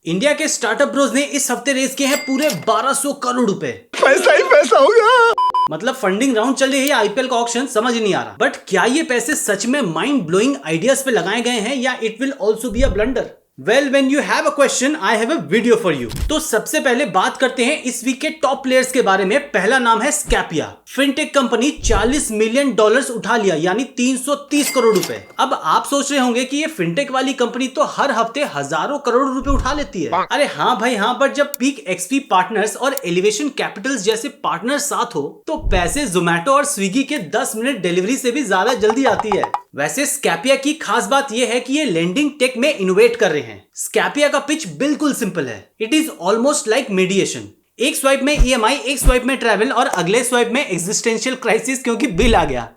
India के startup Broz ने इस हफ्ते रेस किए हैं पूरे 1200 करोड़ रुपए। पैसा ही पैसा होगा। मतलब फंडिंग राउंड चल रही है या आईपीएल का ऑक्शन, समझ नहीं आ रहा। बट क्या ये पैसे सच में माइंड ब्लोइंग आइडियाज पे लगाए गए हैं या it will also be a blunder? Well, when you have a question I have a video for you. तो सबसे पहले बात करते हैं इस वीक के टॉप प्लेयर्स के बारे में। पहला नाम है स्कैपिया। फिनटेक कंपनी $40 मिलियन उठा लिया, यानी 330 करोड़ रुपए। अब आप सोच रहे होंगे कि ये फिनटेक वाली कंपनी तो हर हफ्ते हजारों करोड़ रुपए उठा लेती है। अरे हाँ भाई हाँ, बट जब पीक एक्सपी पार्टनर्स और एलिवेशन कैपिटल्स जैसे पार्टनर साथ हो तो पैसे जोमेटो और स्विगी के 10 मिनट डिलीवरी से भी ज्यादा जल्दी आती है। वैसे स्कैपिया की खास बात यह है कि ये लेंडिंग टेक में इनोवेट कर रहे हैं। स्कैपिया का पिच बिल्कुल सिंपल है। It is almost like meditation. एक स्वाइप में ईएमआई, एक स्वाइप में ट्रैवल और अगले स्वाइप में एग्जिस्टेंशियल क्राइसिस क्योंकि बिल आ गया।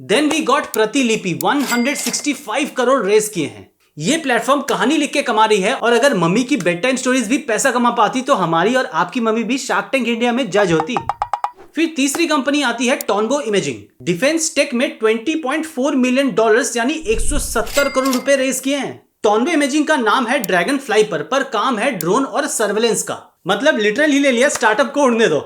देन वी गॉट प्रतिलिपि 165 करोड़ रेस किए हैं। ये प्लेटफॉर्म कहानी लिख के कमा रही है और अगर मम्मी की बेड टाइम स्टोरीज भी पैसा कमा पाती तो हमारी और आपकी मम्मी भी शार्क टैंक इंडिया में जज होती। फिर तीसरी कंपनी आती है टोनबो इमेजिंग। डिफेंस टेक में $20.4 मिलियन यानी 170 करोड़ रुपए रेस किए हैं। टोनबो इमेजिंग का नाम है ड्रैगन फ्लाई पर काम है ड्रोन और सर्वेलेंस का। मतलब लिटरली ले लिया स्टार्टअप को उड़ने दो।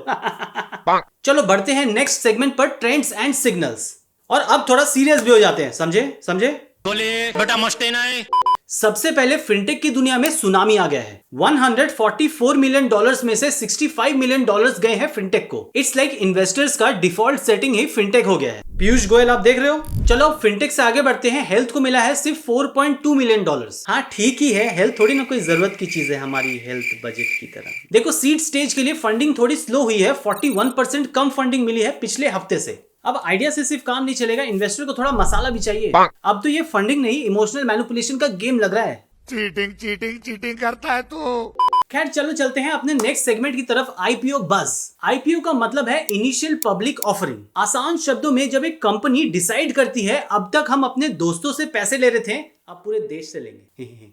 चलो बढ़ते हैं नेक्स्ट सेगमेंट पर, ट्रेंड्स एंड सिग्नल्स। और अब थोड़ा सीरियस भी हो जाते हैं, समझे? बोले बेटा मस्ते ना है। सबसे पहले फिनटेक की दुनिया में सुनामी आ गया है। $144 मिलियन में से $65 मिलियन गए हैं फिनटेक को। इट्स लाइक इन्वेस्टर्स का डिफॉल्ट सेटिंग ही फिनटेक हो गया है। पीयूष गोयल आप देख रहे हो। चलो फिनटेक से आगे बढ़ते हैं। हेल्थ को मिला है सिर्फ $4.2 मिलियन। हाँ ठीक ही है, हेल्थ थोड़ी ना कोई जरूरत की चीज है हमारी हेल्थ बजट की तरह। देखो सीड स्टेज के लिए फंडिंग थोड़ी स्लो हुई है। 41% कम फंडिंग मिली है पिछले हफ्ते से। अब आइडिया से सिर्फ काम नहीं चलेगा, इन्वेस्टर को थोड़ा मसाला भी चाहिए। अब तो ये फंडिंग नहीं, इमोशनल मैनिपुलेशन का गेम लग रहा है। चीटिंग करता है तू। खैर चलो चलते हैं अपने नेक्स्ट सेगमेंट की तरफ, आईपीओ बज़। आईपीओ का मतलब है इनिशियल पब्लिक ऑफरिंग। आसान शब्दों में जब एक कंपनी डिसाइड करती है अब तक हम अपने दोस्तों से पैसे ले रहे थे, अब पूरे देश से लेंगे।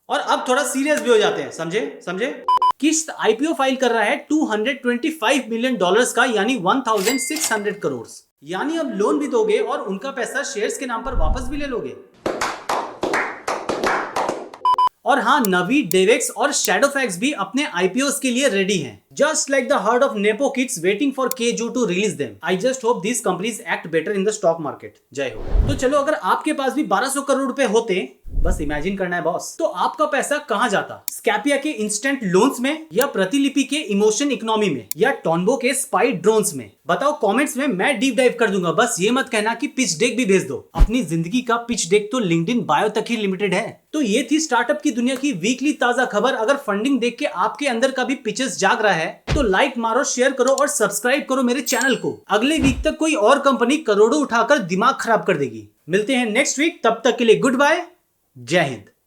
और अब थोड़ा सीरियस भी हो जाते हैं, समझे? किस्त आईपीओ फाइल कर रहा है $225 मिलियन का, यानी 1600 करोड़। यानी अब लोन भी दोगे और उनका पैसा शेयर्स के नाम पर वापस भी ले लोगे। और हाँ, नवी, डेवेक्स और शैडोफैक्स भी अपने आईपीओस के लिए रेडी हैं। Just like the herd of nepo kids waiting for केजू to release them. I just hope this companies act better in the stock market. जय हो। तो चलो, अगर आपके पास भी 1200 करोड़ रुपए होते, बस इमेजिन करना है बॉस, तो आपका पैसा कहां जाता? स्कैपिया के इंस्टेंट लोन्स में, या प्रतिलिपि के इमोशन इकोनॉमी में, या टोनबो के स्पाई ड्रोन्स में? बताओ कमेंट्स में, मैं डीप डाइव कर दूंगा। बस ये मत कहना कि पिच डेक भी भेज दो। अपनी जिंदगी का पिच डेक तो लिंक्डइन बायो तक ही लिमिटेड है। तो ये थी स्टार्टअप की दुनिया की वीकली ताजा खबर। अगर फंडिंग देख के आपके अंदर का भी पिचेस जाग रहा है तो लाइक मारो, शेयर करो और सब्सक्राइब करो मेरे चैनल को। अगले वीक तक कोई और कंपनी करोड़ों उठाकर दिमाग खराब कर देगी। मिलते हैं नेक्स्ट वीक, तब तक के लिए गुड बाय, जय हिंद।